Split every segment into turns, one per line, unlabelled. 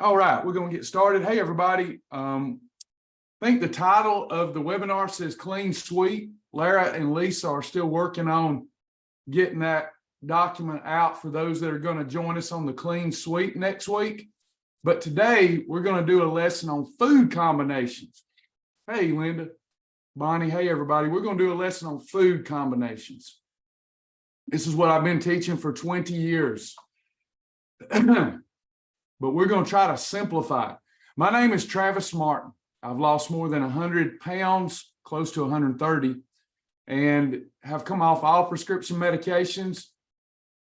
All right, we're going to get started. Hey, everybody. I think the title of the webinar says Clean Sweep. Lara and Lisa are still working on getting that document out for those that are going to join us on the Clean Sweep next week. But today, we're going to do a lesson on food combinations. Hey, Linda, Bonnie, hey, everybody. We're going to do a lesson on food combinations. This is what I've been teaching for 20 years. But we're going to try to simplify it. My name is Travis Martin. I've lost more than 100 pounds, close to 130, and have come off all prescription medications,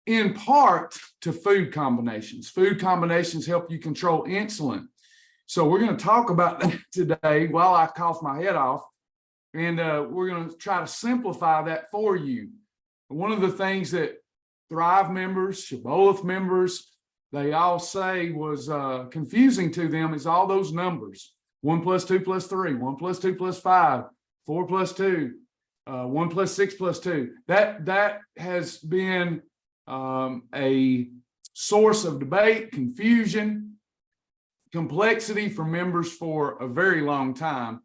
in part to food combinations. Food combinations help you control insulin. So we're going to talk about that today while I cough my head off, and we're going to try to simplify that for you. One of the things that Thrive members, Shibboleth members, they all say was confusing to them is all those numbers. 1 + 2 + 3, 1 + 2 + 5, 4 + 2, 1 + 6 + 2. That has been a source of debate, confusion, complexity for members for a very long time.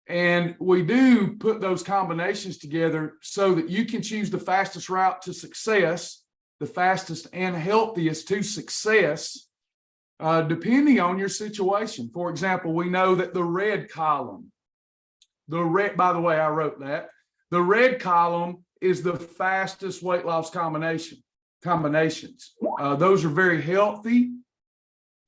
And we do put those combinations together so that you can choose the fastest route to success, the fastest and healthiest to success, depending on your situation. For example, we know that the red column, by the way, I wrote that. The red column is the fastest weight loss combinations. Those are very healthy,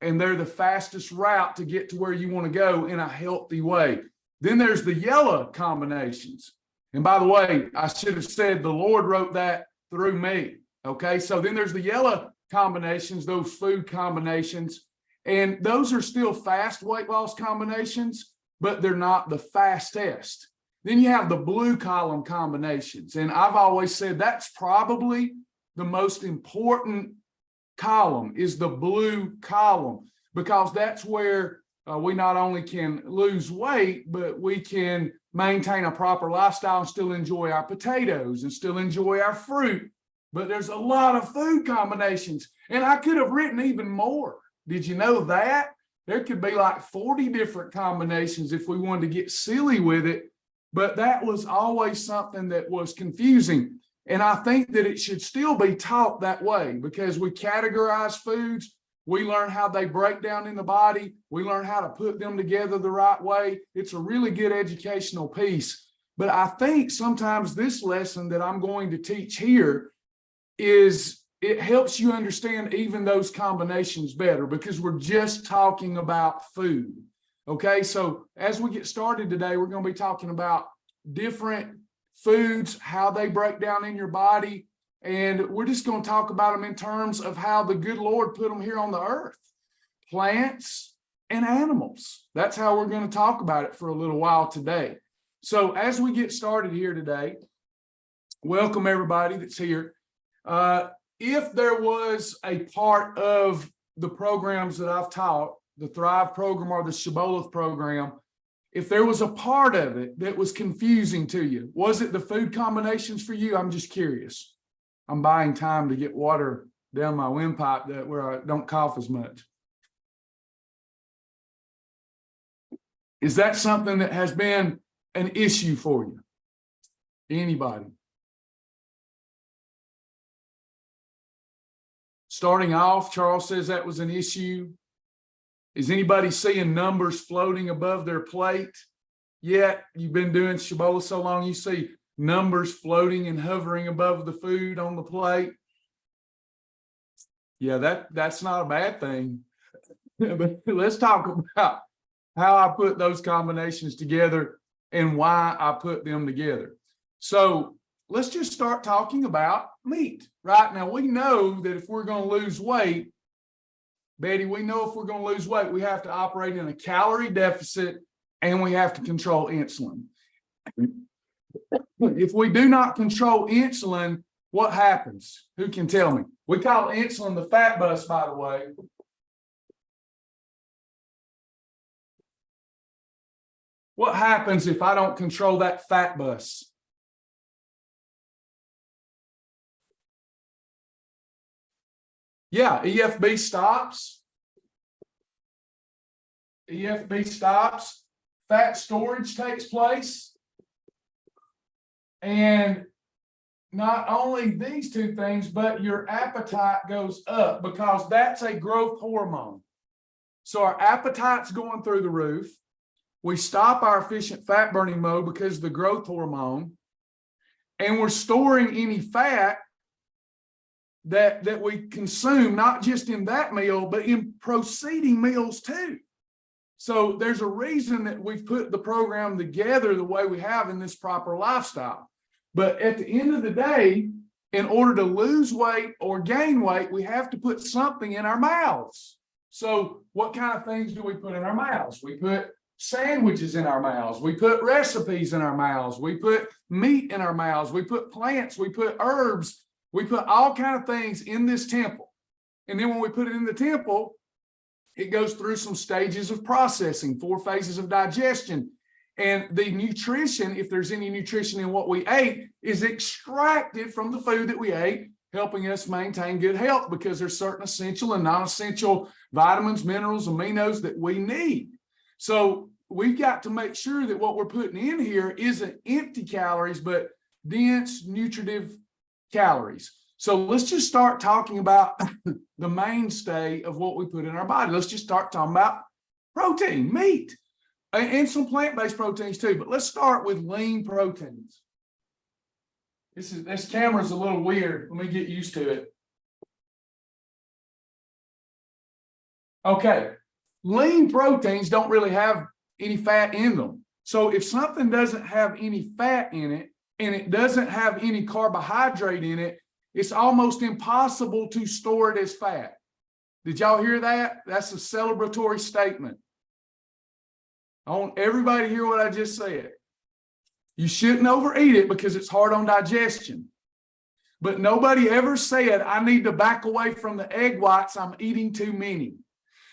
and they're the fastest route to get to where you want to go in a healthy way. Then there's the yellow combinations. And by the way, I should have said the Lord wrote that through me. Okay, so then there's the yellow combinations, those food combinations, and those are still fast weight loss combinations, but they're not the fastest. Then you have the blue column combinations, and I've always said that's probably the most important column, is the blue column, because that's where we not only can lose weight, but we can maintain a proper lifestyle and still enjoy our potatoes and still enjoy our fruit. But there's a lot of food combinations, and I could have written even more. Did you know that? There could be like 40 different combinations if we wanted to get silly with it, but that was always something that was confusing. And I think that it should still be taught that way, because we categorize foods, we learn how they break down in the body, we learn how to put them together the right way. It's a really good educational piece. But I think sometimes this lesson that I'm going to teach here it helps you understand even those combinations better, because we're just talking about food. Okay, so as we get started today, we're going to be talking about different foods, how they break down in your body, and we're just going to talk about them in terms of how the good Lord put them here on the earth, plants and animals. That's how we're going to talk about it for a little while today. So as we get started here today, welcome everybody that's here. If there was a part of the programs that I've taught, the Thrive program or the Shibboleth program, if there was a part of it that was confusing to you, was it the food combinations for you? I'm just curious. I'm buying time to get water down my windpipe where I don't cough as much. Is that something that has been an issue for you? Anybody? Starting off, Charles says that was an issue. Is anybody seeing numbers floating above their plate yet? You've been doing Shibboleth so long, you see numbers floating and hovering above the food on the plate. Yeah, that's not a bad thing. But let's talk about how I put those combinations together and why I put them together. So let's just start talking about meat. Right now, we know that if we're going to lose weight, Betty, we know if we're going to lose weight, we have to operate in a calorie deficit and we have to control insulin. If we do not control insulin, what happens? Who can tell me? We call insulin the fat bus, by the way. What happens if I don't control that fat bus? Yeah, EFB stops. EFB stops, fat storage takes place. And not only these two things, but your appetite goes up because that's a growth hormone. So our appetite's going through the roof. We stop our efficient fat burning mode because of the growth hormone. And we're storing any fat that we consume, not just in that meal, but in preceding meals too. So there's a reason that we've put the program together the way we have in this proper lifestyle. But at the end of the day, in order to lose weight or gain weight, we have to put something in our mouths. So what kind of things do we put in our mouths? We put sandwiches in our mouths. We put recipes in our mouths. We put meat in our mouths. We put plants. We put herbs. We put all kinds of things in this temple. And then when we put it in the temple, it goes through some stages of processing, 4 phases of digestion. And the nutrition, if there's any nutrition in what we ate, is extracted from the food that we ate, helping us maintain good health because there's certain essential and non-essential vitamins, minerals, aminos that we need. So we've got to make sure that what we're putting in here isn't empty calories, but dense, nutritive calories. So let's just start talking about the mainstay of what we put in our body. Let's just start talking about protein, meat, and some plant-based proteins too. But let's start with lean proteins. This camera's a little weird. Let me get used to it. Okay, lean proteins don't really have any fat in them. So if something doesn't have any fat in it and it doesn't have any carbohydrate in it, it's almost impossible to store it as fat. Did y'all hear that? That's a celebratory statement. I want everybody to hear what I just said. You shouldn't overeat it because it's hard on digestion. But nobody ever said, I need to back away from the egg whites, I'm eating too many.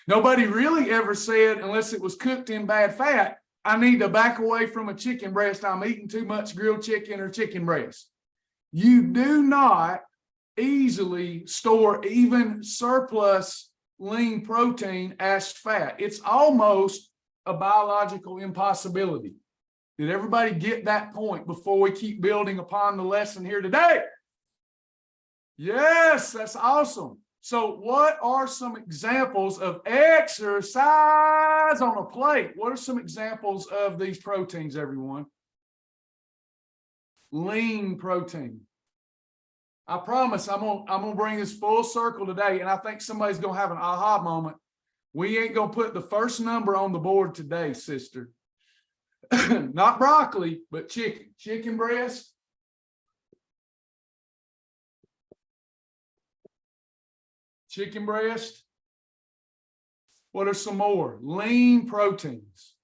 Nobody really ever said, unless it was cooked in bad fat, I need to back away from a chicken breast, I'm eating too much grilled chicken or chicken breast. You do not easily store even surplus lean protein as fat. It's almost a biological impossibility. Did everybody get that point before we keep building upon the lesson here today? Yes, that's awesome. So what are some examples of exercise on a plate? What are some examples of these proteins, everyone? Lean protein. I promise I'm gonna bring this full circle today, and I think somebody's gonna have an aha moment. We ain't gonna put the first number on the board today, sister. Not broccoli, but chicken. Chicken breast. Chicken breast. What are some more? Lean proteins.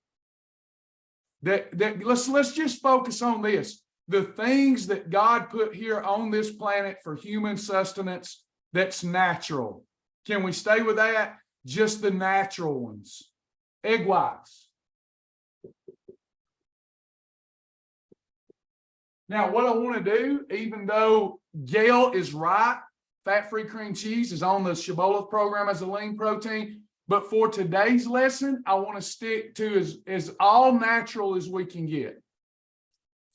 Let's just focus on this. The things that God put here on this planet for human sustenance, that's natural. Can we stay with that? Just the natural ones. Egg whites. Now, what I want to do, even though Gail is right, fat-free cream cheese is on the Shibboleth program as a lean protein, but for today's lesson, I want to stick to as all natural as we can get.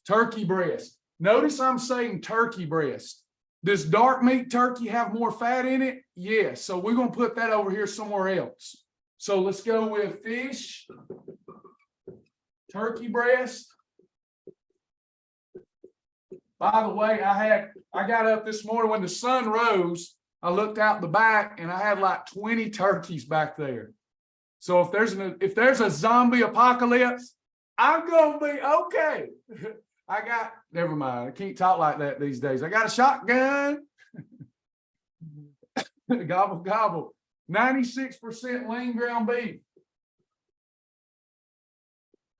Turkey breast. Notice I'm saying turkey breast. Does dark meat turkey have more fat in it? Yes. So we're going to put that over here somewhere else. So let's go with fish, turkey breast. By the way, I got up this morning when the sun rose. I looked out the back and I had like 20 turkeys back there. So if there's a zombie apocalypse, I'm gonna be okay. Never mind. I can't talk like that these days. I got a shotgun. Gobble, gobble. 96% lean ground beef.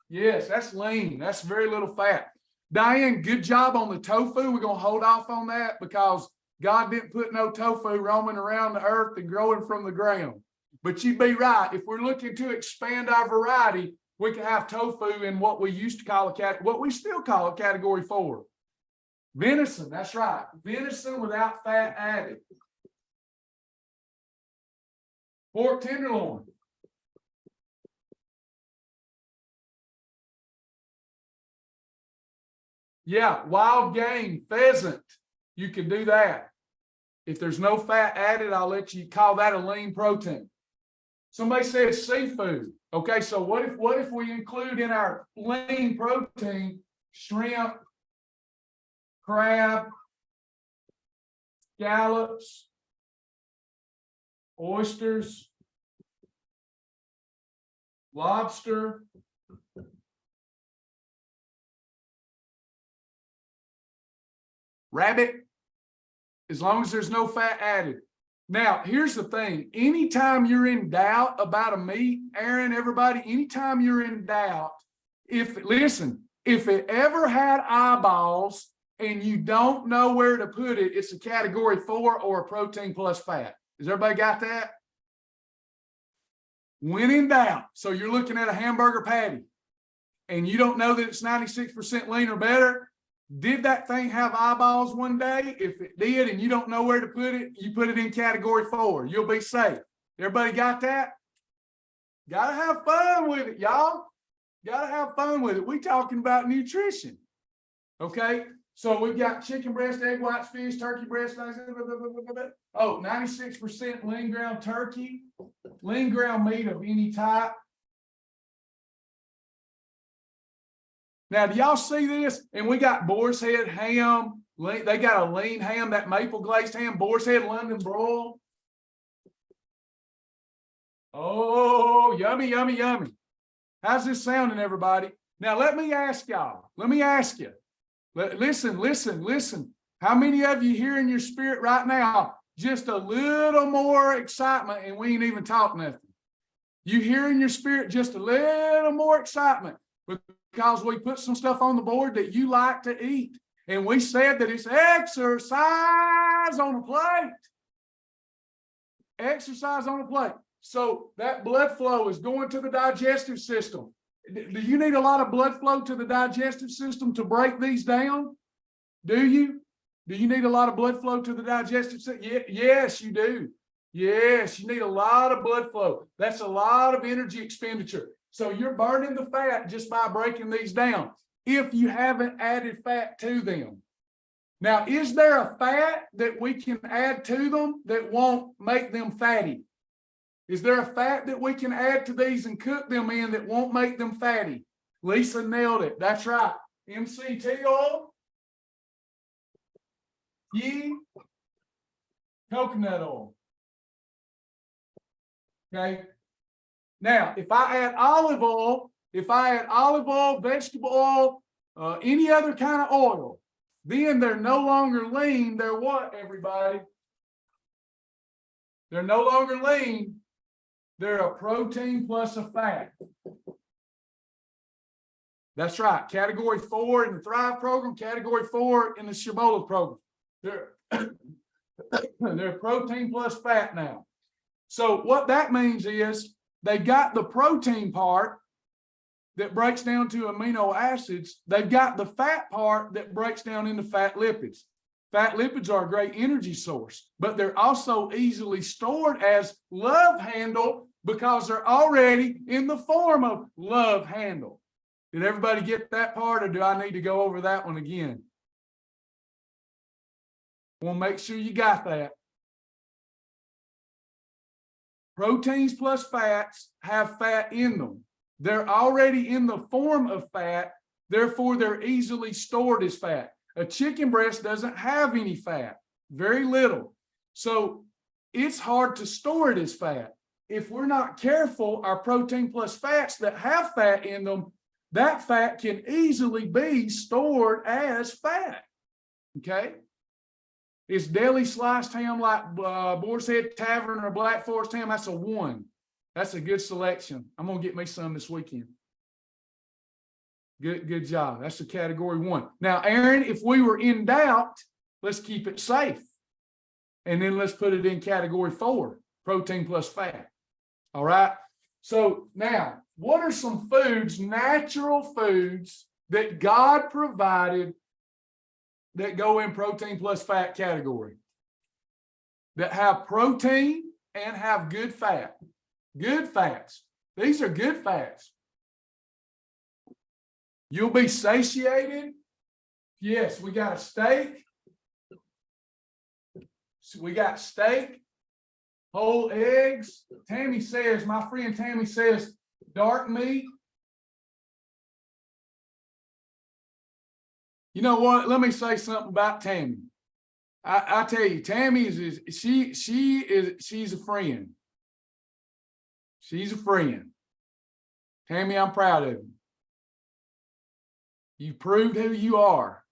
Yes, that's lean. That's very little fat. Diane, good job on the tofu. We're going to hold off on that because God didn't put no tofu roaming around the earth and growing from the ground. But you'd be right. If we're looking to expand our variety, we can have tofu in what we used to call what we still call a category 4. Venison, that's right. Venison without fat added. Pork tenderloin. Yeah, wild game, pheasant. You can do that. If there's no fat added, I'll let you call that a lean protein. Somebody said seafood. Okay, so what if we include in our lean protein shrimp, crab, scallops, oysters, lobster, rabbit, as long as there's no fat added. Now, here's the thing. Anytime you're in doubt about a meat, Aaron, everybody, anytime you're in doubt, if it ever had eyeballs and you don't know where to put it, it's a category 4 or a protein plus fat. Has everybody got that? When in doubt, so you're looking at a hamburger patty and you don't know that it's 96% lean or better, did that thing have eyeballs one day? If it did and you don't know where to put it, you put it in category 4. You'll be safe. Everybody got that? Gotta have fun with it, y'all. Gotta have fun with it. We talking about nutrition. Okay? So we've got chicken breast, egg whites, fish, turkey breast. Oh, 96% lean ground turkey, lean ground meat of any type. Now, do y'all see this? And we got boar's head ham. They got a lean ham, that maple glazed ham, boar's head London broil. Oh, yummy, yummy, yummy. How's this sounding, everybody? Now, let me ask y'all. Let me ask you. Listen. How many of you here in your spirit right now, just a little more excitement and we ain't even talk nothing? You hear in your spirit just a little more excitement because we put some stuff on the board that you like to eat. And we said that it's exercise on a plate. Exercise on a plate. So that blood flow is going to the digestive system. Do you need a lot of blood flow to the digestive system to break these down? Do you? Do you need a lot of blood flow to the digestive system? Yes, you do. Yes, you need a lot of blood flow. That's a lot of energy expenditure. So you're burning the fat just by breaking these down if you haven't added fat to them. Now, is there a fat that we can add to them that won't make them fatty? Is there a fat that we can add to these and cook them in that won't make them fatty? Lisa nailed it. That's right. MCT oil, ghee, coconut oil. Okay. Now, if I add olive oil, vegetable oil, any other kind of oil, then they're no longer lean. They're what, everybody? They're no longer lean. They're a protein plus a fat. That's right. Category 4 in the Thrive program, category 4 in the Shibola program. They're protein plus fat now. So what that means is they've got the protein part that breaks down to amino acids. They've got the fat part that breaks down into fat lipids. Fat lipids are a great energy source, but they're also easily stored as love handle because they're already in the form of love handle. Did everybody get that part, or do I need to go over that one again? We'll make sure you got that. Proteins plus fats have fat in them. They're already in the form of fat, therefore they're easily stored as fat. A chicken breast doesn't have any fat, very little. So it's hard to store it as fat. If we're not careful, our protein plus fats that have fat in them, that fat can easily be stored as fat. Okay? It's deli sliced ham like Boar's Head Tavern or Black Forest ham. That's a 1. That's a good selection. I'm going to get me some this weekend. Good job. That's a category 1. Now, Aaron, if we were in doubt, let's keep it safe. And then let's put it in category 4, protein plus fat. All right. So now, what are some foods, natural foods that God provided that go in protein plus fat category? That have protein and have good fat. Good fats. These are good fats. You'll be satiated Yes, we got a steak. So we got steak, whole eggs. Tammy says, my friend Tammy says, dark meat. You know what? Let me say something about Tammy. I tell you, Tammy she's a friend. She's a friend. Tammy, I'm proud of you. You proved who you are.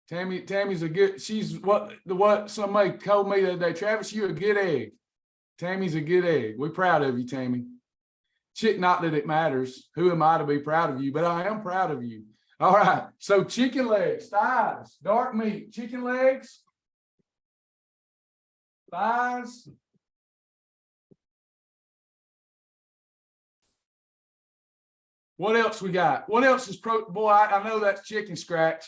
Tammy's a good, she's what somebody told me the other day. Travis, you're a good egg. Tammy's a good egg. We're proud of you, Tammy. Not that it matters. Who am I to be proud of you? But I am proud of you. All right. So chicken legs, thighs, dark meat, chicken legs, thighs. What else we got? What else is boy, I know that's chicken scratch.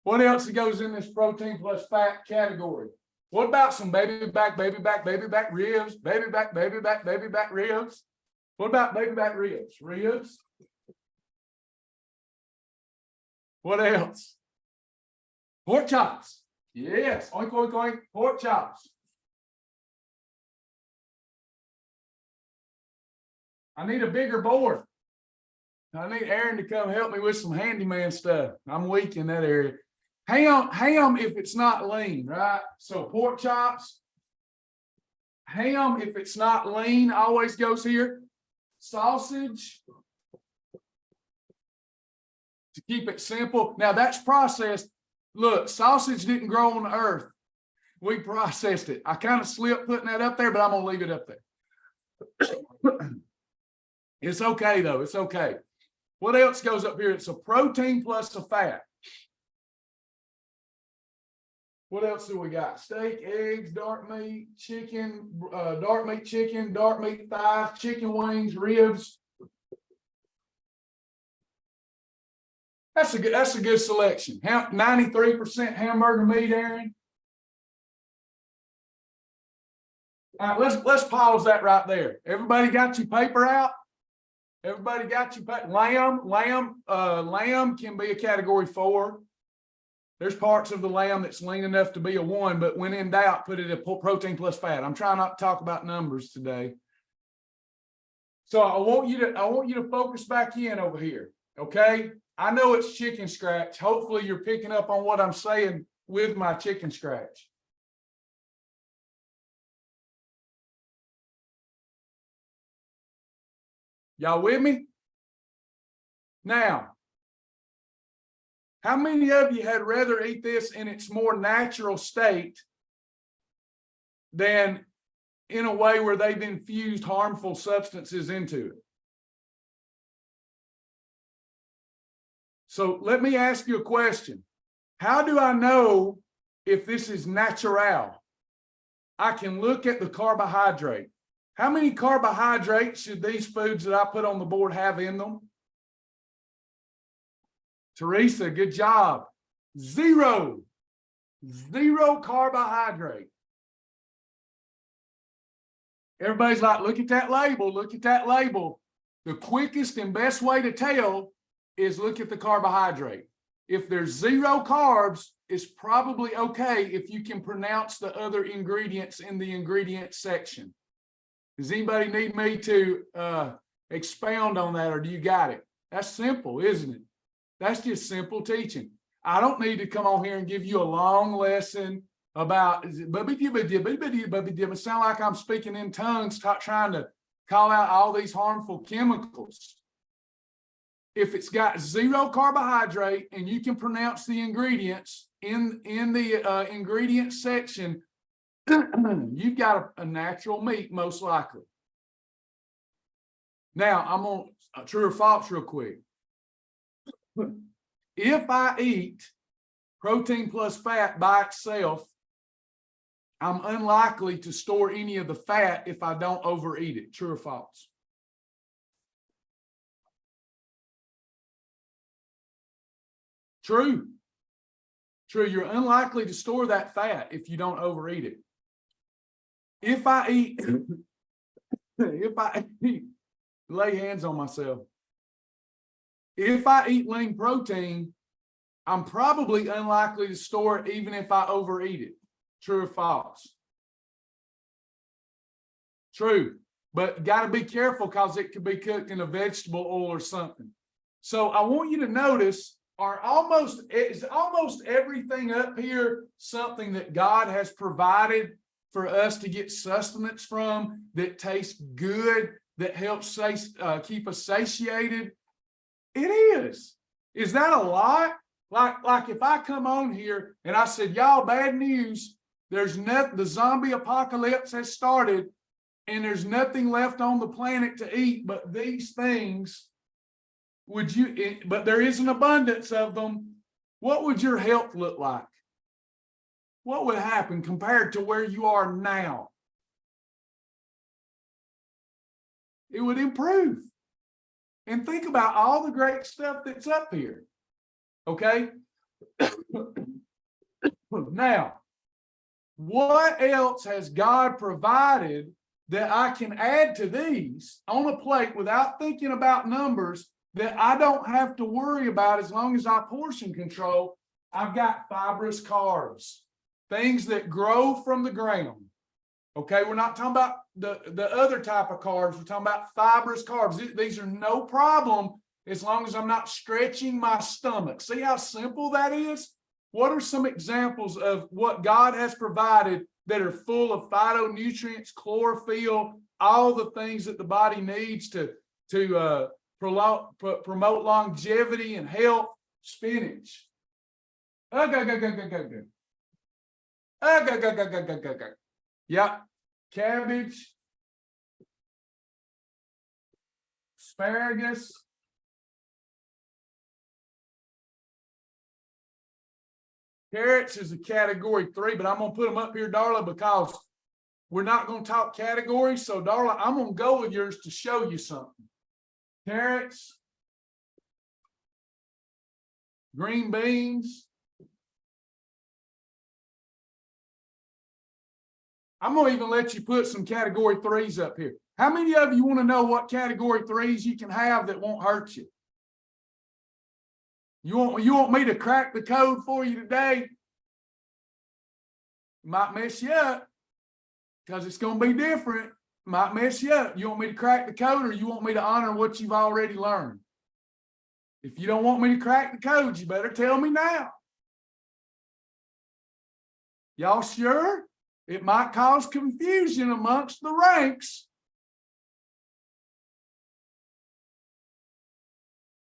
What else goes in this protein plus fat category? What about some baby back ribs, baby back ribs? What about baby back ribs? Ribs? What else? Pork chops. Yes. Oink, oink, oink. Pork chops. I need a bigger board. I need Aaron to come help me with some handyman stuff. I'm weak in that area. Ham if it's not lean, right? So pork chops. Ham if it's not lean always goes here. Sausage. To keep it simple. Now that's processed. Look, sausage didn't grow on the earth. We processed it. I kind of slipped putting that up there, but I'm going to leave it up there. It's okay, though. It's okay. What else goes up here? It's a protein plus a fat. What else do we got? Steak, eggs, dark meat, chicken, dark meat chicken, dark meat thighs, chicken wings, ribs. That's a good selection. 93% hamburger meat, Aaron. All right, let's pause that right there. Everybody got your paper out? Everybody got your paper? Lamb can be a category 4. There's parts of the lamb that's lean enough to be a 1, but when in doubt, put it at protein plus fat. I'm trying not to talk about numbers today. So I want you to focus back in over here. Okay. I know it's chicken scratch. Hopefully you're picking up on what I'm saying with my chicken scratch. Y'all with me? Now, how many of you had rather eat this in its more natural state than in a way where they've infused harmful substances into it? So let me ask you a question. How do I know if this is natural? I can look at the carbohydrate. How many carbohydrates should these foods that I put on the board have in them? Teresa, good job. 0. 0 carbohydrate. Everybody's like, look at that label. Look at that label. The quickest and best way to tell is look at the carbohydrate. If there's 0 carbs, it's probably okay if you can pronounce the other ingredients in the ingredient section. Does anybody need me to expound on that, or do you got it? That's simple, isn't it? That's just simple teaching. I don't need to come on here and give you a long lesson about sound like I'm speaking in tongues, trying to call out all these harmful chemicals. If it's got 0 carbohydrate and you can pronounce the ingredients in the ingredient section, you've got a natural meat, most likely. Now, I'm on true or false real quick. If I eat protein plus fat by itself, I'm unlikely to store any of the fat if I don't overeat it. True or false? True. True. You're unlikely to store that fat if you don't overeat it. If I eat, lay hands on myself. If I eat lean protein, I'm probably unlikely to store it even if I overeat it. True or false? True. But got to be careful because it could be cooked in a vegetable oil or something. So I want you to notice, is almost everything up here something that God has provided for us to get sustenance from, that tastes good, that helps keep us satiated? It is. Is that a lot? Like if I come on here and I said, y'all, bad news, there's nothing, the zombie apocalypse has started, and there's nothing left on the planet to eat but these things, but there is an abundance of them, what would your health look like? What would happen compared to where you are now? It would improve. And think about all the great stuff that's up here. Okay? Now, what else has God provided that I can add to these on a plate without thinking about numbers, that I don't have to worry about as long as I portion control? I've got fibrous carbs, things that grow from the ground. Okay, we're not talking about the other type of carbs. We're talking about fibrous carbs. These are no problem as long as I'm not stretching my stomach. See how simple that is? What are some examples of what God has provided that are full of phytonutrients, chlorophyll, all the things that the body needs to promote longevity and health? Spinach. Yep. Cabbage, asparagus, carrots is a category 3, but I'm going to put them up here, Darla, because we're not going to talk categories. So, Darla, I'm going to go with yours to show you something. Carrots, green beans. I'm going to even let you put some category 3s up here. How many of you want to know what category 3s you can have that won't hurt you? You want me to crack the code for you today? Might mess you up because it's going to be different. Might mess you up. You want me to crack the code, or you want me to honor what you've already learned? If you don't want me to crack the code, you better tell me now. Y'all sure? It might cause confusion amongst the ranks.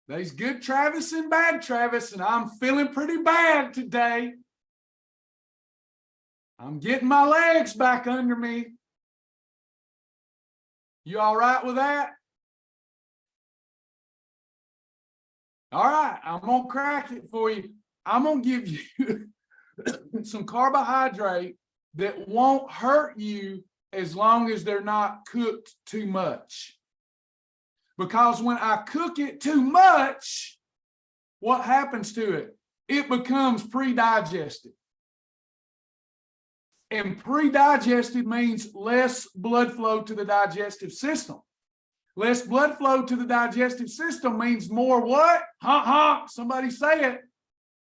There's good Travis and bad Travis, and I'm feeling pretty bad today. I'm getting my legs back under me. You all right with that? All right, I'm going to crack it for you. I'm going to give you some carbohydrate that won't hurt you as long as they're not cooked too much. Because when I cook it too much, what happens to it? It becomes pre-digested. And pre-digested means less blood flow to the digestive system. Less blood flow to the digestive system means more what? Honk, honk. Somebody say it.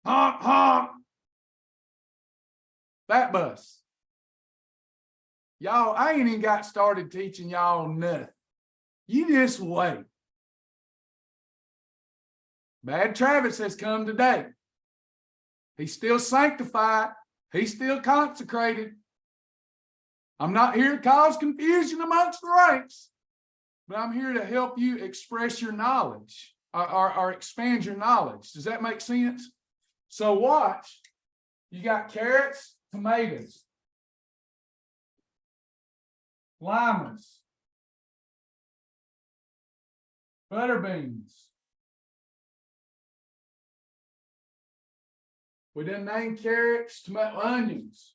Honk, honk. Fat bus. Y'all, I ain't even got started teaching y'all nothing. You just wait. Bad Travis has come today. He's still sanctified. He's still consecrated. I'm not here to cause confusion amongst the ranks, but I'm here to help you express your knowledge or expand your knowledge. Does that make sense? So watch. You got carrots, tomatoes, limas, butter beans. We didn't name carrots, tomato, onions,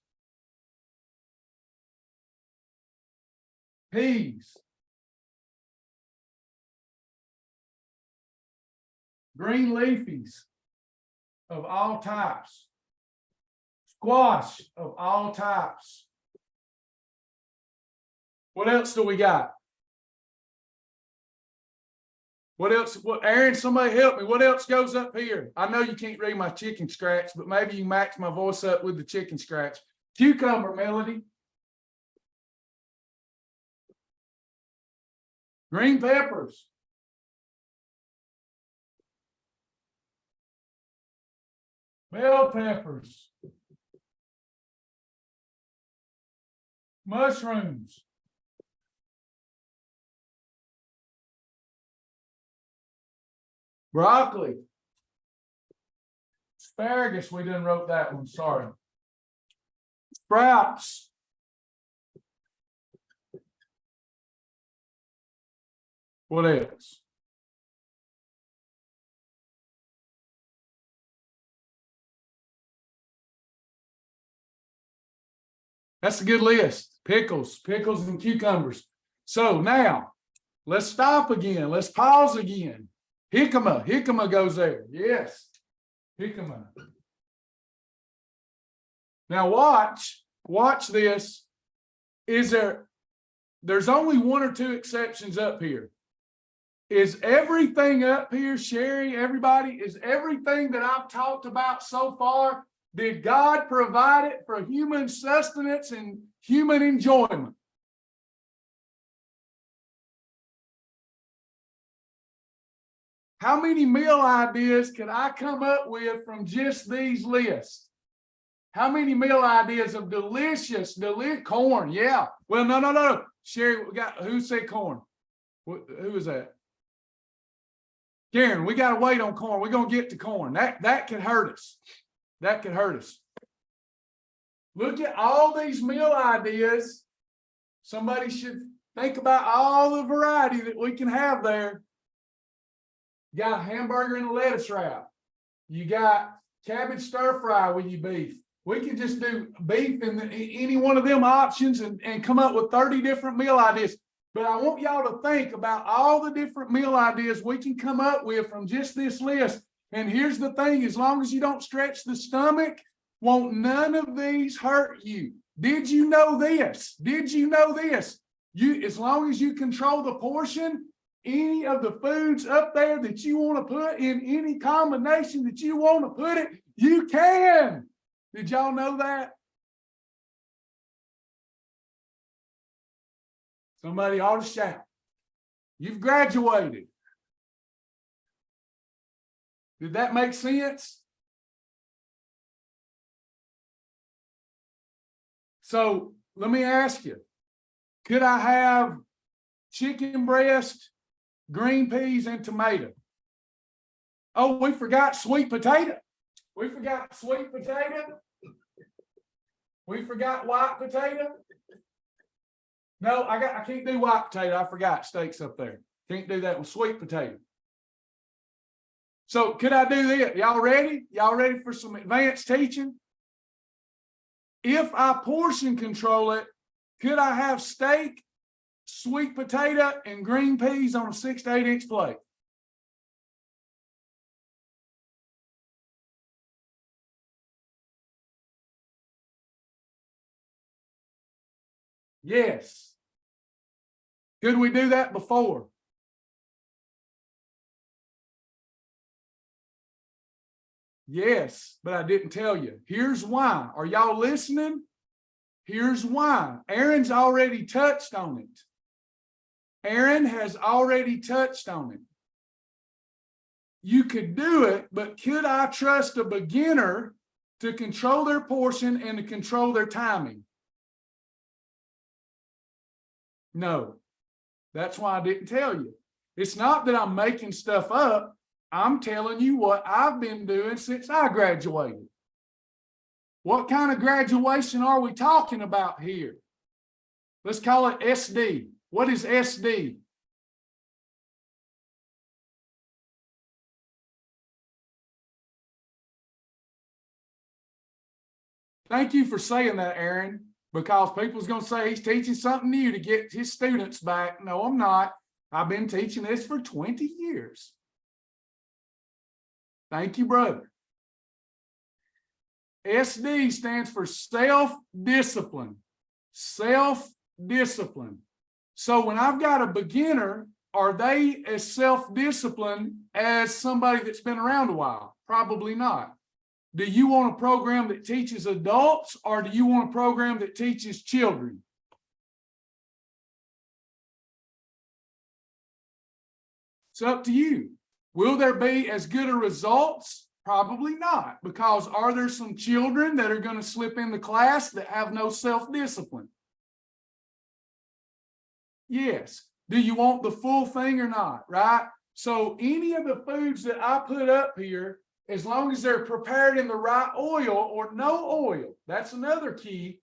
peas, green leafies of all types, squash of all types. What else do we got? What else? What, Aaron, somebody help me. What else goes up here? I know you can't read my chicken scratch, but maybe you match my voice up with the chicken scratch. Cucumber, Melody. Green peppers. Bell peppers. Mushrooms. Broccoli. Asparagus, we done wrote that one, sorry. Sprouts. What else? That's a good list. Pickles and cucumbers. So now, let's stop again. Let's pause again. Jicama goes there. Yes, jicama. Now watch this. There's only one or two exceptions up here. Is everything up here, Sherry, everybody, is everything that I've talked about so far, did God provide it for human sustenance and human enjoyment? How many meal ideas could I come up with from just these lists? How many meal ideas of delicious corn? Yeah. Well, no. Sherry, who said corn? Who was that? Karen, we got to wait on corn. We're going to get to corn. That could hurt us. That could hurt us. Look at all these meal ideas. Somebody should think about all the variety that we can have there. You got a hamburger and a lettuce wrap. You got cabbage stir fry with your beef. We can just do beef in any one of them options and come up with 30 different meal ideas. But I want y'all to think about all the different meal ideas we can come up with from just this list. And here's the thing, as long as you don't stretch the stomach, won't none of these hurt you. Did you know this? Did you know this? As long as you control the portion, any of the foods up there that you want to put in any combination that you want to put it, you can. Did y'all know that? Somebody ought to shout. You've graduated. Did that make sense? So let me ask you, could I have chicken breast, green peas, and tomato? Oh, we forgot sweet potato. We forgot sweet potato. We forgot white potato. No, I can't do white potato. I forgot steaks up there. Can't do that with sweet potato. So could I do this? Y'all ready? Y'all ready for some advanced teaching? If I portion control it, could I have steak, sweet potato, and green peas on a 6 to 8 inch plate? Yes. Could we do that before? Yes, but I didn't tell you. Here's why. Are y'all listening? Here's why. Aaron's already touched on it. Aaron has already touched on it. You could do it, but could I trust a beginner to control their portion and to control their timing? No. That's why I didn't tell you. It's not that I'm making stuff up. I'm telling you what I've been doing since I graduated. What kind of graduation are we talking about here? Let's call it SD. What is SD? Thank you for saying that, Aaron, because people's going to say he's teaching something new to get his students back. No, I'm not. I've been teaching this for 20 years. Thank you, brother. SD stands for self-discipline. Self-discipline. So when I've got a beginner are they as self-disciplined as somebody that's been around a while? Probably not. Do you want a program that teaches adults, or do you want a program that teaches children? It's up to you. Will there be as good a results? Probably not, because are there some children that are going to slip in the class that have no self-discipline? Yes. Do you want the full thing or not, right? So any of the foods that I put up here, as long as they're prepared in the right oil or no oil, that's another key.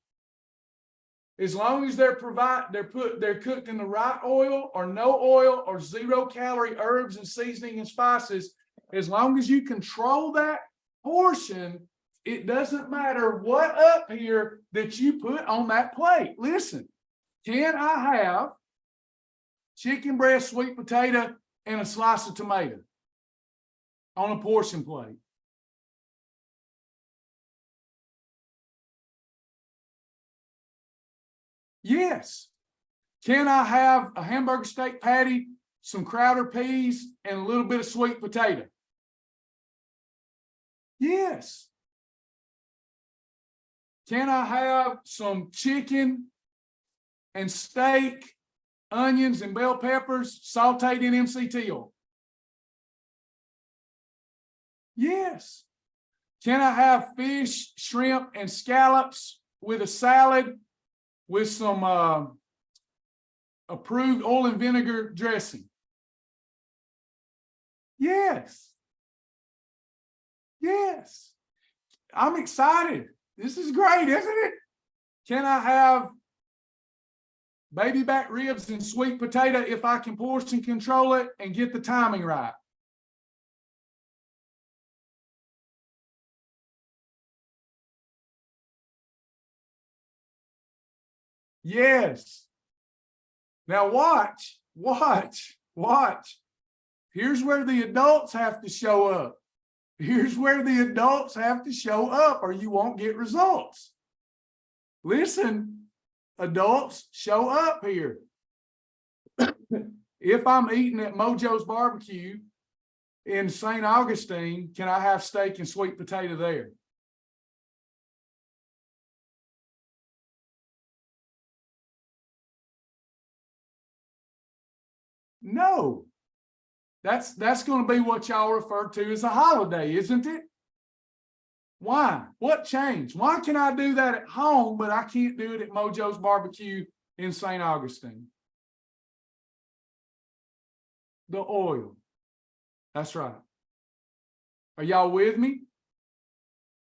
As long as they're cooked in the right oil or no oil or 0-calorie herbs and seasoning and spices, as long as you control that portion, it doesn't matter what up here that you put on that plate. Listen, can I have chicken breast, sweet potato, and a slice of tomato on a portion plate? Yes. Can I have a hamburger steak patty, some Crowder peas, and a little bit of sweet potato? Yes. Can I have some chicken and steak, onions and bell peppers sauteed in MCT oil? Yes. Can I have fish, shrimp, and scallops with a salad with some approved oil and vinegar dressing? Yes. Yes. I'm excited. This is great, isn't it? Can I have baby back ribs and sweet potato if I can portion control it and get the timing right? Yes. Now watch. Here's where the adults have to show up. Here's where the adults have to show up, or you won't get results. Listen, adults, show up here. If I'm eating at Mojo's Barbecue in St. Augustine, can I have steak and sweet potato there? No. That's going to be what y'all refer to as a holiday, isn't it? Why? What changed? Why can I do that at home, but I can't do it at Mojo's Barbecue in St. Augustine? The oil. That's right. Are y'all with me?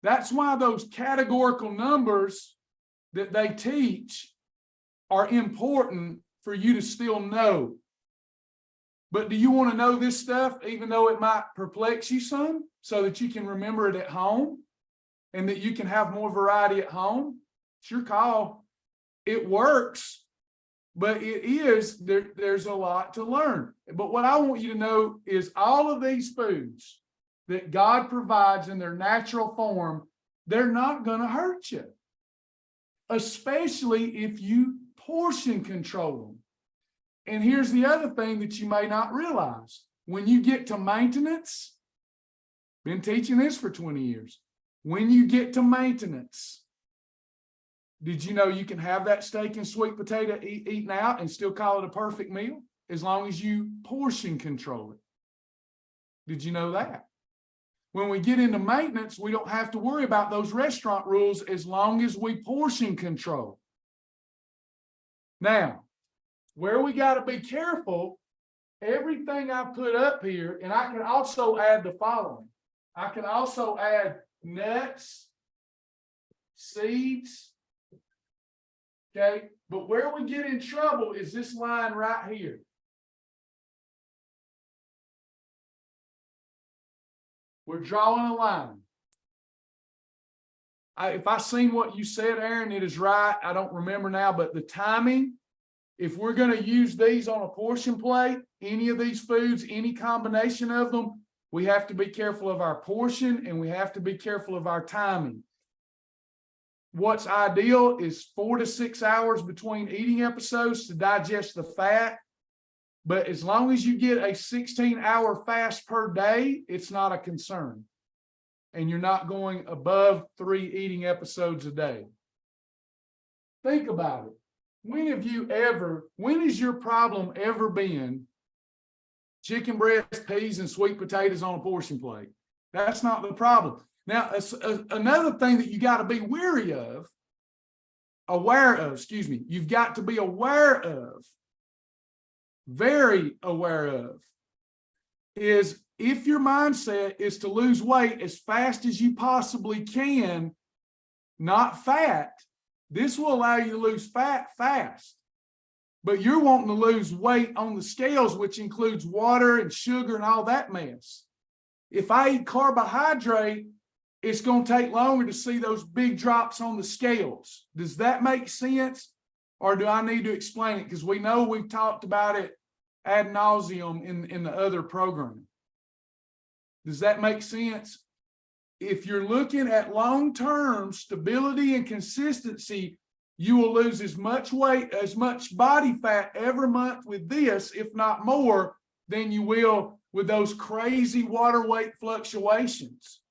That's why those categorical numbers that they teach are important for you to still know. But do you want to know this stuff, even though it might perplex you some, so that you can remember it at home and that you can have more variety at home? It's your call. It works, but there's a lot to learn. But what I want you to know is all of these foods that God provides in their natural form, they're not going to hurt you, especially if you portion control them. And here's the other thing that you may not realize. When you get to maintenance, been teaching this for 20 years. When you get to maintenance, did you know you can have that steak and sweet potato eaten out and still call it a perfect meal as long as you portion control it? Did you know that? When we get into maintenance, we don't have to worry about those restaurant rules as long as we portion control. Now, where we got to be careful, everything I put up here, and I can also add the following. I can also add nuts, seeds, okay? But where we get in trouble is this line right here. We're drawing a line. If I seen what you said, Aaron, it is right. I don't remember now, but the timing, if we're going to use these on a portion plate, any of these foods, any combination of them, we have to be careful of our portion and we have to be careful of our timing. What's ideal is 4 to 6 hours between eating episodes to digest the fat. But as long as you get a 16-hour fast per day, it's not a concern. And you're not going above 3 eating episodes a day. Think about it. When has your problem ever been chicken breast, peas, and sweet potatoes on a portion plate? That's not the problem. Now, another thing that you got to be you've got to be aware of, very aware of, is if your mindset is to lose weight as fast as you possibly can, not fat, this will allow you to lose fat fast. But you're wanting to lose weight on the scales, which includes water and sugar and all that mess. If I eat carbohydrate, it's going to take longer to see those big drops on the scales. Does that make sense? Or do I need to explain it? Because we know we've talked about it ad nauseum in the other program. Does that make sense? If you're looking at long-term stability and consistency, you will lose as much weight, as much body fat every month with this, if not more, than you will with those crazy water weight fluctuations.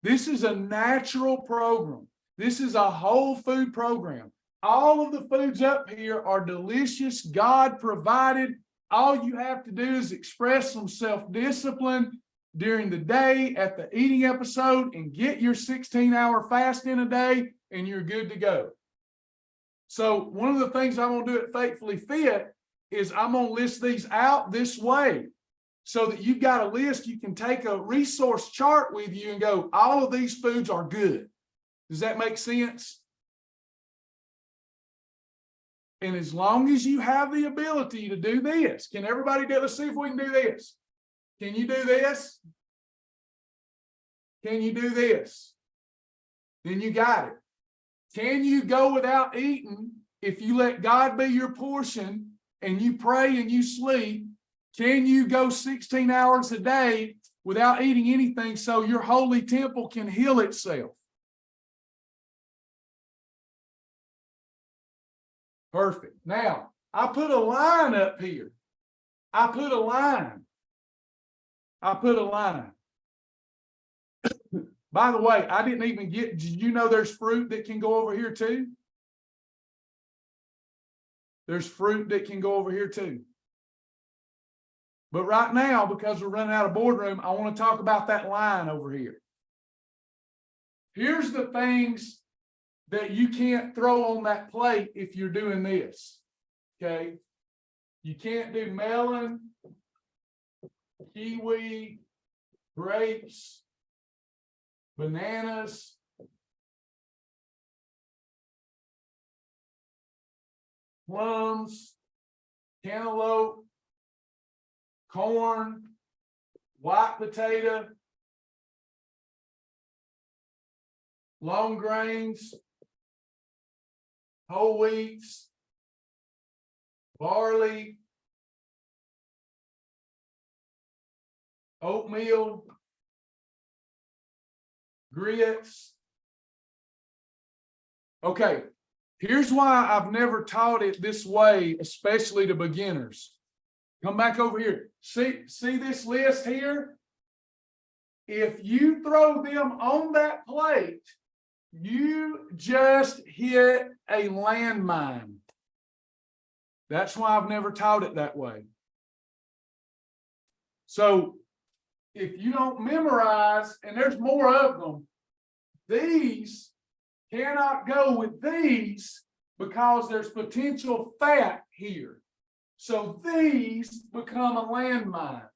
This is a natural program. This is a whole food program. All of the foods up here are delicious, God provided. All you have to do is express some self-discipline during the day at the eating episode and get your 16-hour fast in a day, and you're good to go. So one of the things I'm going to do at Faithfully Fit is I'm going to list these out this way so that you've got a list. You can take a resource chart with you and go, all of these foods are good. Does that make sense? And as long as you have the ability to do this, can everybody do, let's see if we can do this. Can you do this? Can you do this? Then you got it. Can you go without eating if you let God be your portion and you pray and you sleep? Can you go 16 hours a day without eating anything so your holy temple can heal itself? Perfect. Now, I put a line up here. I put a line. By the way, I didn't even get, did you know there's fruit that can go over here too? There's fruit that can go over here too. But right now, because we're running out of boardroom, I want to talk about that line over here. Here's the things that you can't throw on that plate if you're doing this, okay? You can't do melon, kiwi, grapes, bananas, plums, cantaloupe, corn, white potato, long grains, whole wheats, barley, oatmeal, grits. Okay, here's why I've never taught it this way, especially to beginners. Come back over here. See this list here? If you throw them on that plate, you just hit a landmine. That's why I've never taught it that way. So if you don't memorize, and there's more of them, these cannot go with these because there's potential fat here. So these become a landmine.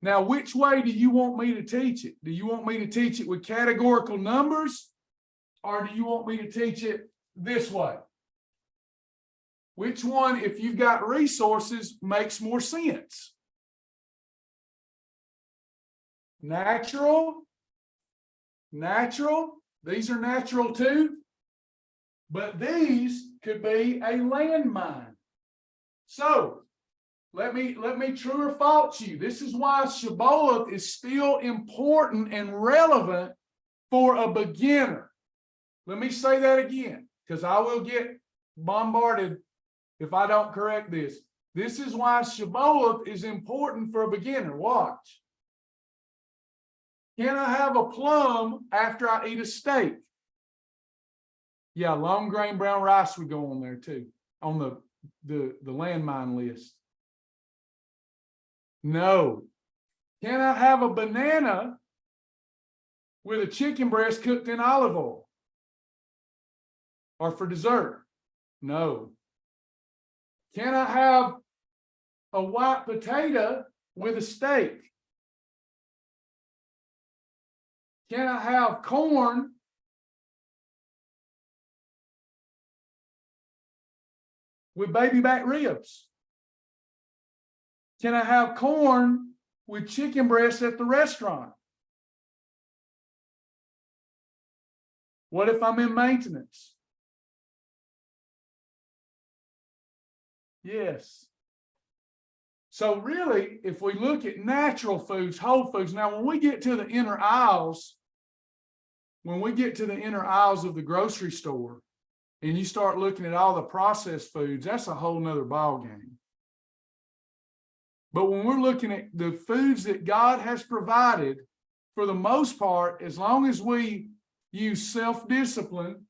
Now, which way do you want me to teach it? Do you want me to teach it with categorical numbers, or do you want me to teach it this way? Which one, if you've got resources, makes more sense? Natural, these are natural too, but these could be a landmine. So let me true or false you. This is why Shibboleth is still important and relevant for a beginner. Let me say that again, because I will get bombarded if I don't correct this. This is why shibboleth is important for a beginner. Watch. Can I have a plum after I eat a steak? Yeah, long grain brown rice would go on there too, on the landmine list. No. Can I have a banana with a chicken breast cooked in olive oil? Or for dessert? No. Can I have a white potato with a steak? Can I have corn with baby back ribs? Can I have corn with chicken breast at the restaurant? What if I'm in maintenance? Yes. So really, if we look at natural foods, whole foods, now when we get to the inner aisles, of the grocery store, and you start looking at all the processed foods, that's a whole nother ball game. But when we're looking at the foods that God has provided, for the most part, as long as we use self-discipline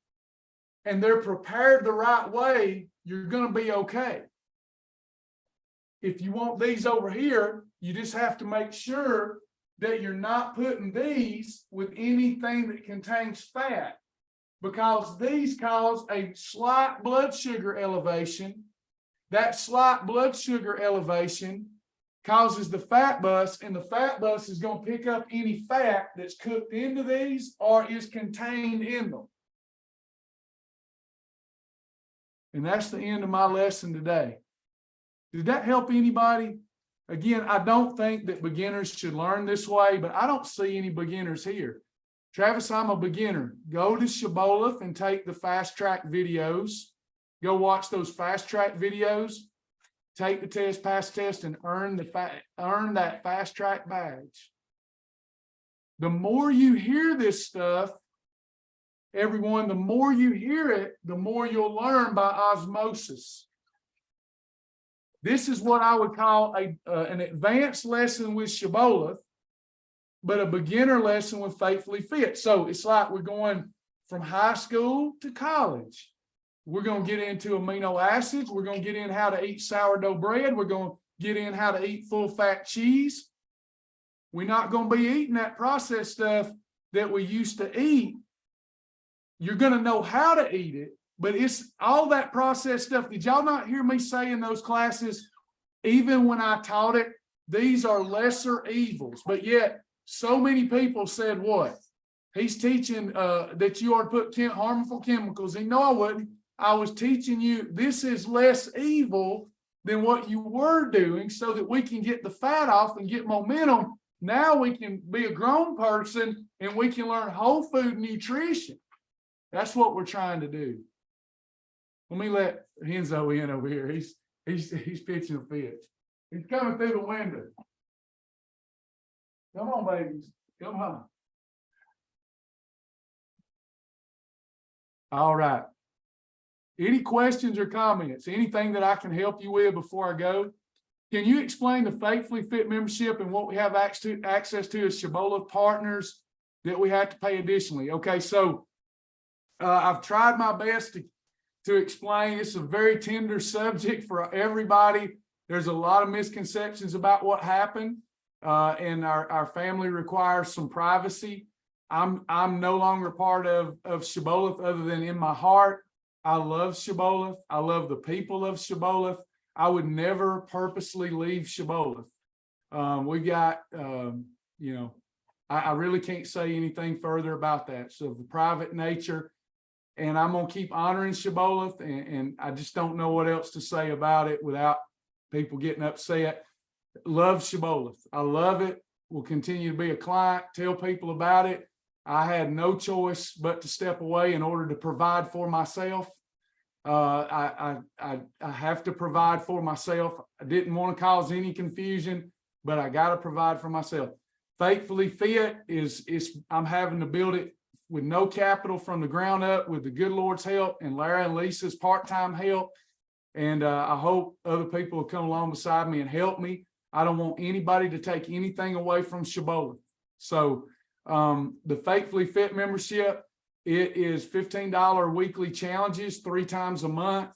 and they're prepared the right way, you're going to be okay. If you want these over here, you just have to make sure that you're not putting these with anything that contains fat, because these cause a slight blood sugar elevation. That slight blood sugar elevation causes the fat bus, and the fat bus is going to pick up any fat that's cooked into these or is contained in them. And that's the end of my lesson today. Did that help anybody? Again, I don't think that beginners should learn this way, but I don't see any beginners here. Travis, I'm a beginner. Go to Shibboleth and take the fast track videos. Go watch those fast track videos. Take the test, pass the test, and earn that fast track badge. The more you hear this stuff, everyone, the more you hear it, the more you'll learn by osmosis. This is what I would call an advanced lesson with Shibboleth, but a beginner lesson with Faithfully Fit. So it's like we're going from high school to college. We're going to get into amino acids. We're going to get in how to eat sourdough bread. We're going to get in how to eat full fat cheese. We're not going to be eating that processed stuff that we used to eat. You're going to know how to eat it, but it's all that processed stuff. Did y'all not hear me say in those classes, even when I taught it, these are lesser evils, but yet so many people said what? He's teaching that you are to put harmful chemicals in. No, I wouldn't. I was teaching you this is less evil than what you were doing so that we can get the fat off and get momentum. Now we can be a grown person and we can learn whole food nutrition. That's what we're trying to do. Let me let Henzo in over here. He's pitching a fit. He's coming through the window. Come on, babies. Come on. All right. Any questions or comments? Anything that I can help you with before I go? Can you explain the Faithfully Fit membership and what we have access to as Shibboleth partners that we have to pay additionally? Okay, so I've tried my best to explain. It's a very tender subject for everybody. There's a lot of misconceptions about what happened, and our family requires some privacy. I'm no longer part of Shibboleth other than in my heart. I love Shibboleth. I love the people of Shibboleth. I would never purposely leave Shibboleth. We got, I really can't say anything further about that. So the private nature, and I'm going to keep honoring Shibboleth, and I just don't know what else to say about it without people getting upset. Love Shibboleth. I love it. Will continue to be a client, tell people about it. I had no choice but to step away in order to provide for myself. I have to provide for myself. I didn't want to cause any confusion, but I got to provide for myself. Faithfully Fit is I'm having to build it with no capital from the ground up with the good Lord's help and Lara and Lisa's part-time help. And I hope other people will come along beside me and help me. I don't want anybody to take anything away from Shibboleth. So the Faithfully Fit membership, it is $15 weekly challenges 3 times a month.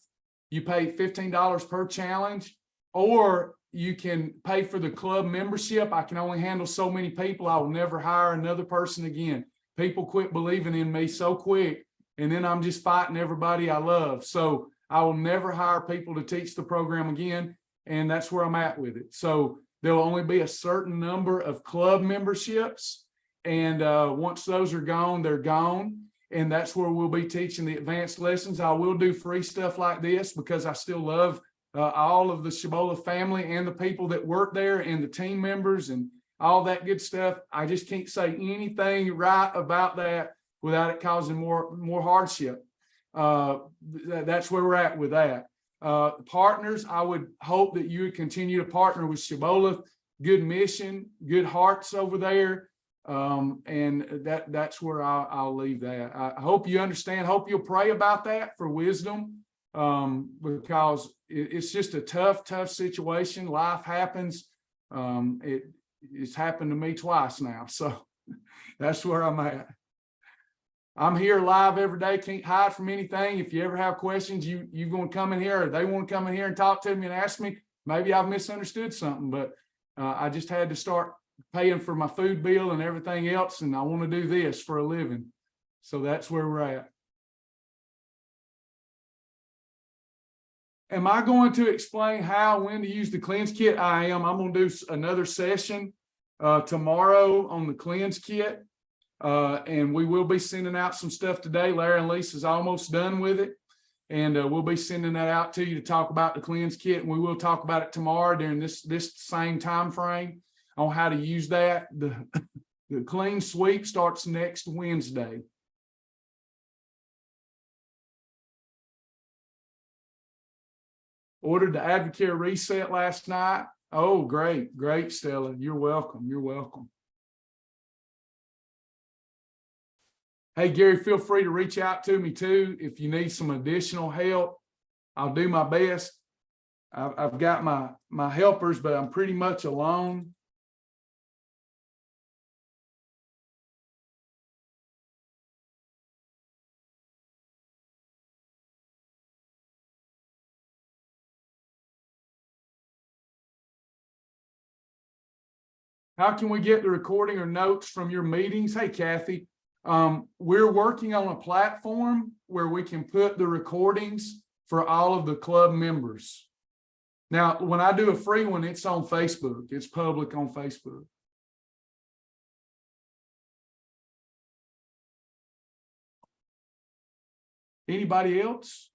You pay $15 per challenge, or you can pay for the club membership. I can only handle so many people. I will never hire another person again. People quit believing in me so quick, and then I'm just fighting everybody I love. So I will never hire people to teach the program again, and that's where I'm at with it. So there'll only be a certain number of club memberships, and once those are gone, they're gone. And that's where we'll be teaching the advanced lessons. I will do free stuff like this because I still love all of the Shibboleth family and the people that work there and the team members and all that good stuff. I just can't say anything right about that without it causing more hardship. That's where we're at with that. Partners, I would hope that you would continue to partner with Shibboleth. Good mission, good hearts over there. And that's where I'll leave that. I hope you understand. Hope you'll pray about that for wisdom, because it's just a tough situation. Life happens. It's happened to me twice now, so that's where I'm at. I'm here live every day. Can't hide from anything. If you ever have questions, you going to come in here, or they want to come in here and talk to me and ask me. Maybe I've misunderstood something, but I just had to start paying for my food bill and everything else, and I want to do this for a living. So that's where we're at. Am I going to explain when to use the cleanse kit? I am. I'm going to do another session tomorrow on the cleanse kit, and we will be sending out some stuff today. Larry and Lisa's almost done with it, and we'll be sending that out to you to talk about the cleanse kit, and we will talk about it tomorrow during this same time frame on how to use that. The clean sweep starts next Wednesday. Ordered the Advocare reset last night. Oh, great, Stella. You're welcome. You're welcome. Hey, Gary, feel free to reach out to me too if you need some additional help. I'll do my best. I've got my helpers, but I'm pretty much alone. How can we get the recording or notes from your meetings? Hey, Kathy, we're working on a platform where we can put the recordings for all of the club members. Now, when I do a free one, it's on Facebook. It's public on Facebook. Anybody else?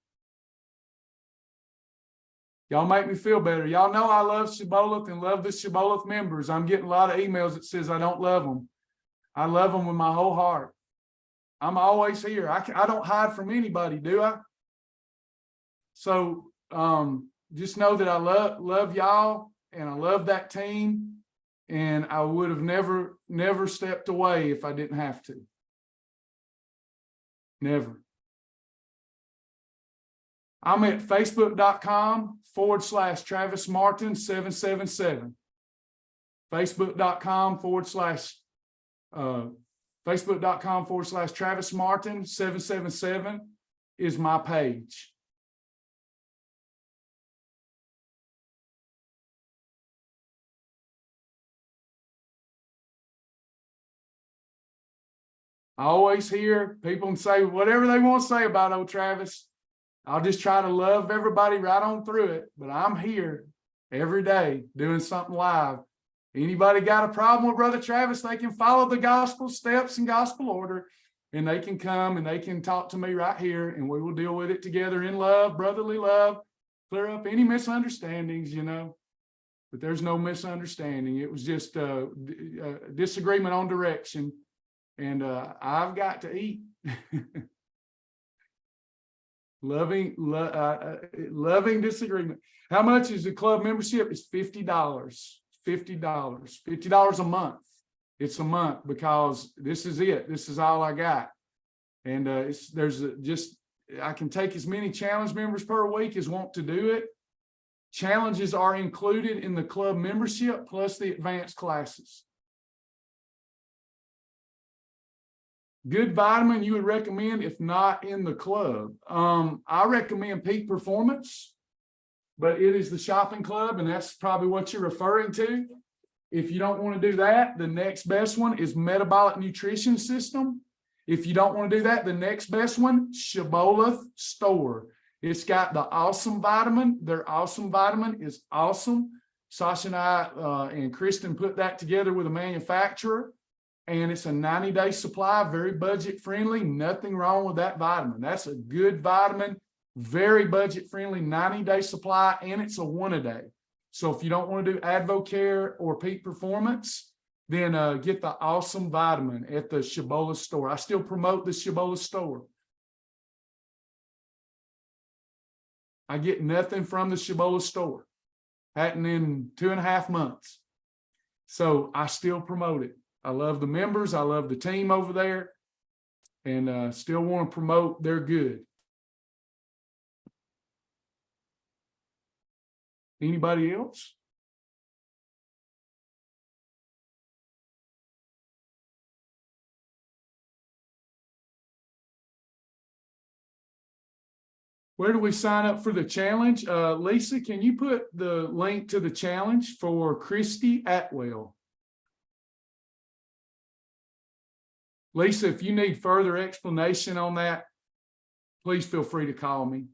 Y'all make me feel better. Y'all know I love Shibboleth and love the Shibboleth members. I'm getting a lot of emails that says I don't love them. I love them with my whole heart. I'm always here. I don't hide from anybody, do I? So just know that I love y'all, and I love that team, and I would have never stepped away if I didn't have to. Never. I'm at facebook.com/Travis Martin 777. Facebook.com/Travis Martin 777 is my page. I always hear people say whatever they want to say about old Travis. I'll just try to love everybody right on through it, but I'm here every day doing something live. Anybody got a problem with Brother Travis, they can follow the gospel steps and gospel order, and they can come and they can talk to me right here, and we will deal with it together in love, brotherly love, clear up any misunderstandings, but there's no misunderstanding. It was just a disagreement on direction, and I've got to eat. Loving disagreement. How much is the club membership? It's $50. $50 a month. It's a month because this is it. This is all I got. And there's just I can take as many challenge members per week as want to do it. Challenges are included in the club membership plus the advanced classes. Good vitamin you would recommend if not in the club. I recommend Peak Performance, but it is the shopping club, and that's probably what you're referring to. If you don't want to do that, the next best one is Metabolic Nutrition System. If you don't want to do that, the next best one, Shibboleth Store. It's got the awesome vitamin. Their awesome vitamin is awesome. Sasha and I and Kristen put that together with a manufacturer, and it's a 90-day supply, very budget friendly. Nothing wrong with that vitamin. That's a good vitamin, very budget friendly, 90-day supply, and it's a one-a-day. So if you don't want to do AdvoCare or Peak Performance, then get the awesome vitamin at the Shibboleth Store. I still promote the Shibboleth Store. I get nothing from the Shibboleth Store. Hadn't in 2.5 months. So I still promote it. I love the members. I love the team over there, and still want to promote their good. Anybody else? Where do we sign up for the challenge? Lisa, can you put the link to the challenge for Christy Atwell? Lisa, if you need further explanation on that, please feel free to call me.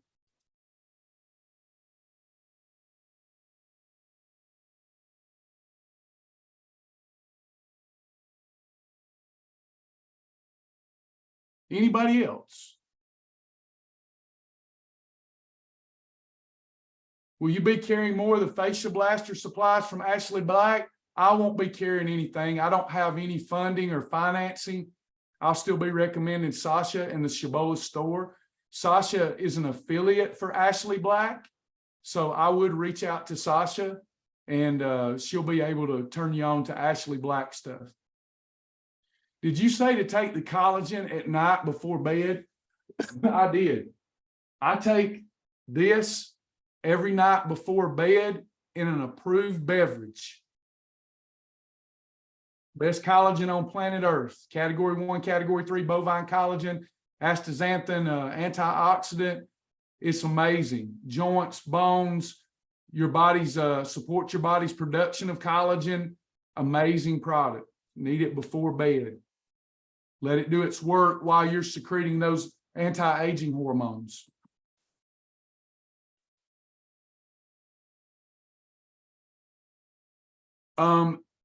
Anybody else? Will you be carrying more of the Fascia Blaster supplies from Ashley Black? I won't be carrying anything. I don't have any funding or financing. I'll still be recommending Sasha and the Shibboleth Store. Sasha is an affiliate for Ashley Black, so I would reach out to Sasha, and she'll be able to turn you on to Ashley Black stuff. Did you say to take the collagen at night before bed? I did. I take this every night before bed in an approved beverage. Best collagen on planet Earth. Category 1, Category 3 bovine collagen, astaxanthin antioxidant. It's amazing. Joints, bones, your body's support your body's production of collagen. Amazing product. Need it before bed. Let it do its work while you're secreting those anti-aging hormones.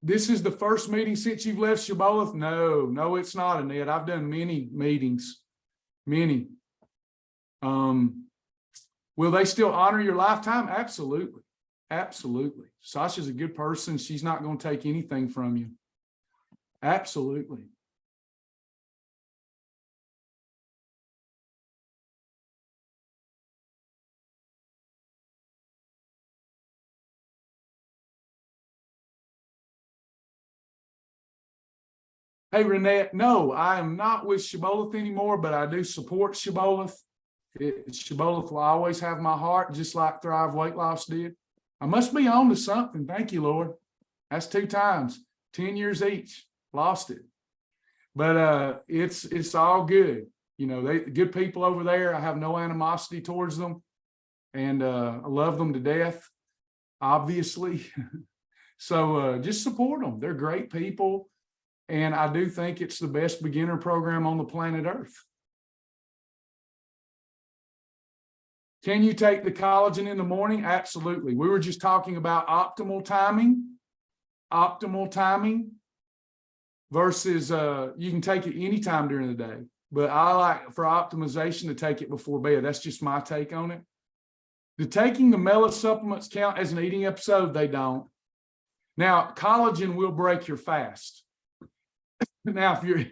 This is the first meeting since you've left Shibboleth? No, it's not, Annette. I've done many meetings, many. Will they still honor your lifetime? Absolutely. Absolutely. Sasha's a good person. She's not going to take anything from you. Absolutely. Hey, Renette, no, I am not with Shibboleth anymore, but I do support Shibboleth. Shibboleth will always have my heart, just like Thrive Weight Loss did. I must be on to something. Thank you, Lord. That's 2 times, 10 years each. Lost it. But it's all good. You know, they good people over there. I have no animosity towards them. And I love them to death, obviously. So just support them. They're great people. And I do think it's the best beginner program on the planet Earth. Can you take the collagen in the morning? Absolutely. We were just talking about optimal timing versus you can take it anytime during the day. But I like for optimization to take it before bed. That's just my take on it. Do taking the Mela supplements count as an eating episode? They don't. Now, collagen will break your fast. Now, if you're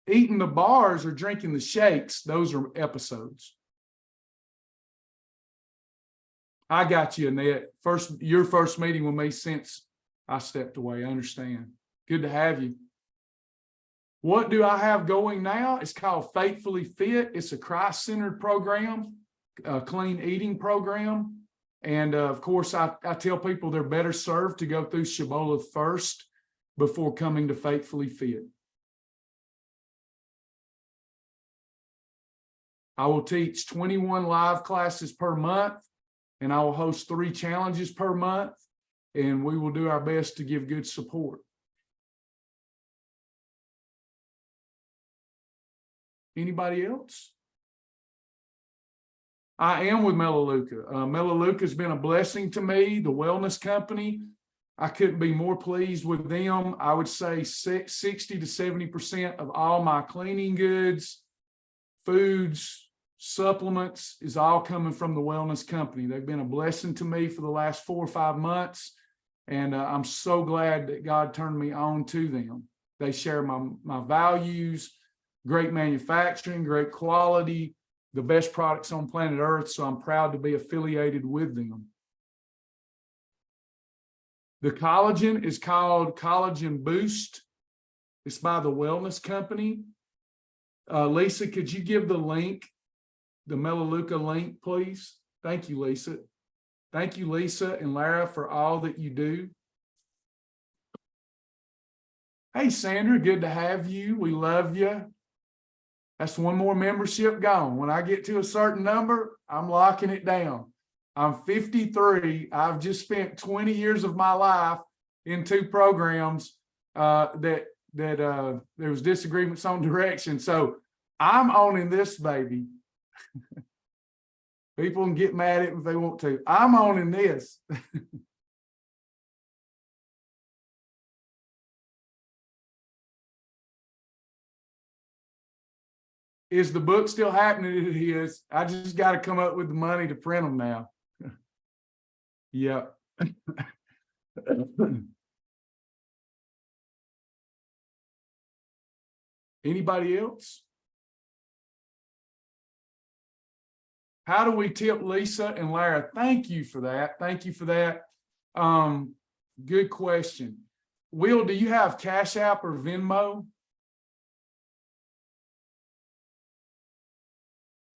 eating the bars or drinking the shakes, those are episodes. I got you, Annette. Your first meeting with me since I stepped away. I understand. Good to have you. What do I have going now? It's called Faithfully Fit. It's a Christ-centered program, a clean eating program. And of course, I tell people they're better served to go through Shibboleth first before coming to Faithfully Fit. I will teach 21 live classes per month, and I will host 3 challenges per month, and we will do our best to give good support. Anybody else? I am with Melaleuca. Melaleuca has been a blessing to me, the wellness company. I couldn't be more pleased with them. I would say 60 to 70% of all my cleaning goods, foods, supplements is all coming from the wellness company. They've been a blessing to me for the last 4 or 5 months, and I'm so glad that God turned me on to them. They share my values, great manufacturing, great quality, the best products on planet Earth, so I'm proud to be affiliated with them. The collagen is called Collagen Boost. It's by the Wellness Company. Lisa, could you give the link, the Melaleuca link, please? Thank you, Lisa. Thank you, Lisa and Lara, for all that you do. Hey, Sandra, good to have you. We love you. That's one more membership gone. When I get to a certain number, I'm locking it down. I'm 53. I've just spent 20 years of my life in 2 programs that there was disagreements on direction. So I'm owning this baby. People can get mad at it if they want to. I'm owning this. Is the book still happening? It is. I just got to come up with the money to print them now. Yeah. Anybody else? How do we tip Lisa and Lara? Thank you for that. Thank you for that. Good question. Will, do you have Cash App or Venmo?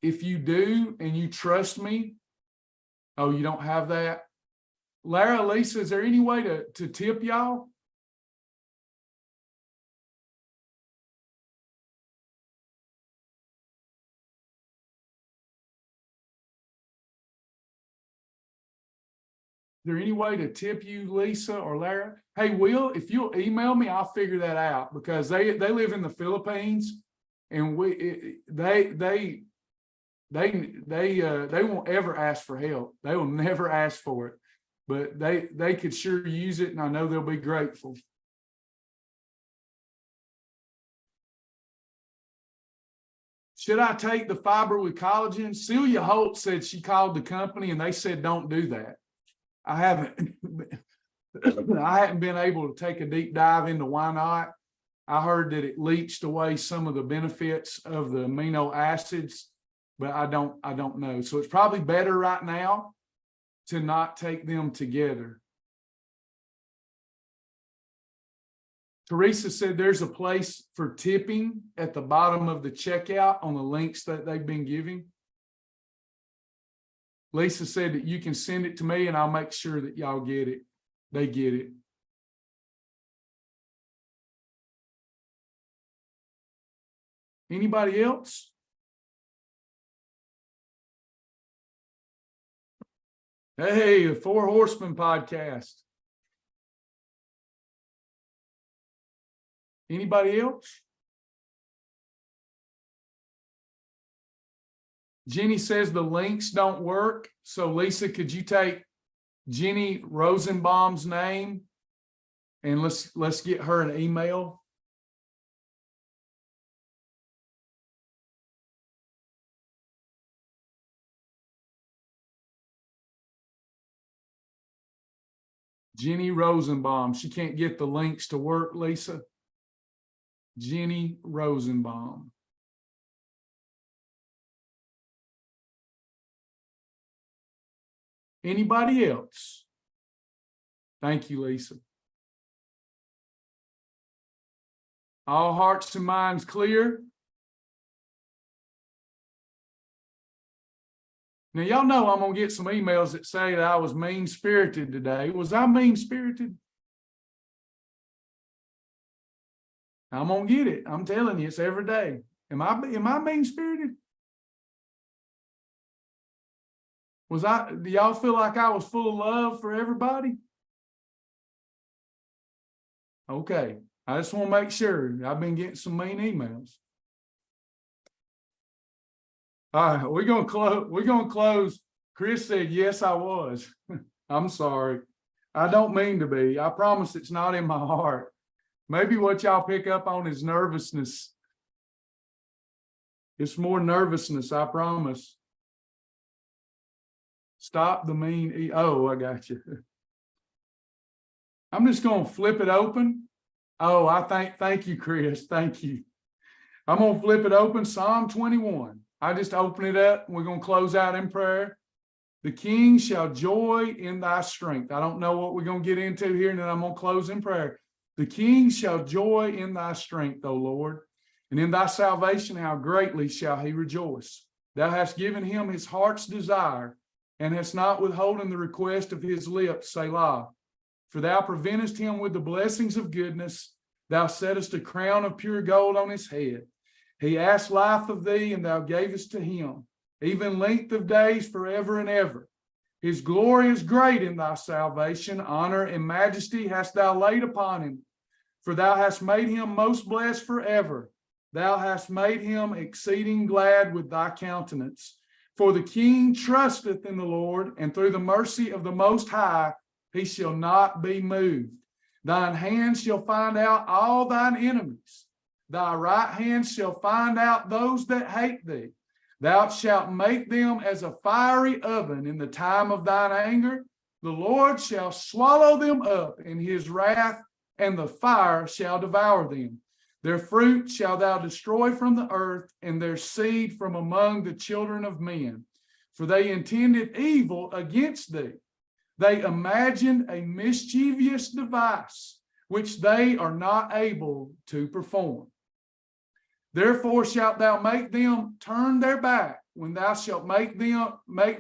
If you do and you trust me, oh, you don't have that? Lara, Lisa, is there any way to tip y'all? Is there any way to tip you, Lisa or Lara? Hey, Will, if you'll email me, I'll figure that out, because they live in the Philippines, and they won't ever ask for help. They will never ask for it, but they could sure use it, and I know they'll be grateful. Should I take the fiber with collagen? Celia Holt said she called the company and they said don't do that. I haven't been able to take a deep dive into why not. I heard that it leached away some of the benefits of the amino acids, but I don't know. So it's probably better right now to not take them together. Teresa said there's a place for tipping at the bottom of the checkout on the links that they've been giving. Lisa said that you can send it to me and I'll make sure that y'all get it. They get it. Anybody else? Hey, the Four Horsemen podcast. Anybody else? Jenny says the links don't work. So Lisa, could you take Jenny Rosenbaum's name and let's get her an email? Jenny Rosenbaum. She can't get the links to work, Lisa. Jenny Rosenbaum. Anybody else? Thank you, Lisa. All hearts and minds clear. Now, y'all know I'm going to get some emails that say that I was mean-spirited today. Was I mean-spirited? I'm going to get it. I'm telling you, it's every day. Am I mean-spirited? Do y'all feel like I was full of love for everybody? Okay. I just want to make sure. I've been getting some mean emails. All right, we're gonna close. Chris said, yes, I was. I'm sorry. I don't mean to be. I promise it's not in my heart. Maybe what y'all pick up on is nervousness. It's more nervousness, I promise. Stop the mean. Oh, I got you. I'm just gonna flip it open. Oh, thank you, Chris. Thank you. I'm gonna flip it open. Psalm 21. I just open it up. We're gonna close out in prayer. The king shall joy in thy strength. I don't know what we're gonna get into here, and then I'm gonna close in prayer. The king shall joy in thy strength, O Lord, and in thy salvation how greatly shall he rejoice. Thou hast given him his heart's desire, and hast not withholden the request of his lips, Selah. For thou preventest him with the blessings of goodness. Thou settest a crown of pure gold on his head. He asked life of thee, and thou gavest to him, even length of days forever and ever. His glory is great in thy salvation. Honor and majesty hast thou laid upon him. For thou hast made him most blessed forever. Thou hast made him exceeding glad with thy countenance. For the king trusteth in the Lord, and through the mercy of the Most High he shall not be moved. Thine hand shall find out all thine enemies. Thy right hand shall find out those that hate thee. Thou shalt make them as a fiery oven in the time of thine anger. The Lord shall swallow them up in his wrath, and the fire shall devour them. Their fruit shalt thou destroy from the earth, and their seed from among the children of men. For they intended evil against thee. They imagined a mischievous device, which they are not able to perform. Therefore shalt thou make them turn their back, when thou shalt make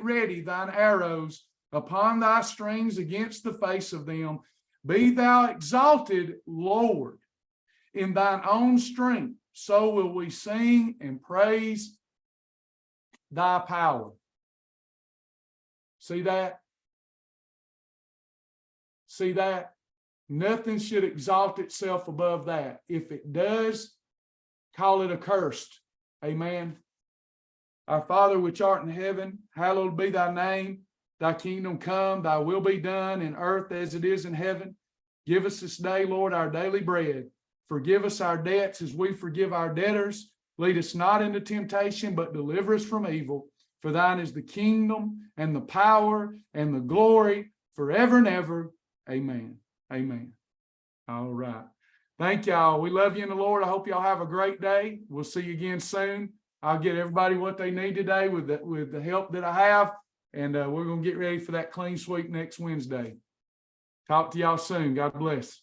ready thine arrows upon thy strings against the face of them. Be thou exalted, Lord, in thine own strength. So will we sing and praise thy power. See that? See that? Nothing should exalt itself above that. If it does, call it accursed. Amen. Our Father which art in heaven, hallowed be thy name. Thy kingdom come, thy will be done in earth as it is in heaven. Give us this day, Lord, our daily bread. Forgive us our debts as we forgive our debtors. Lead us not into temptation, but deliver us from evil. For thine is the kingdom and the power and the glory forever and ever. Amen. Amen. All right. Thank y'all. We love you in the Lord. I hope y'all have a great day. We'll see you again soon. I'll get everybody what they need today with the help that I have. And we're going to get ready for that clean sweep next Wednesday. Talk to y'all soon. God bless.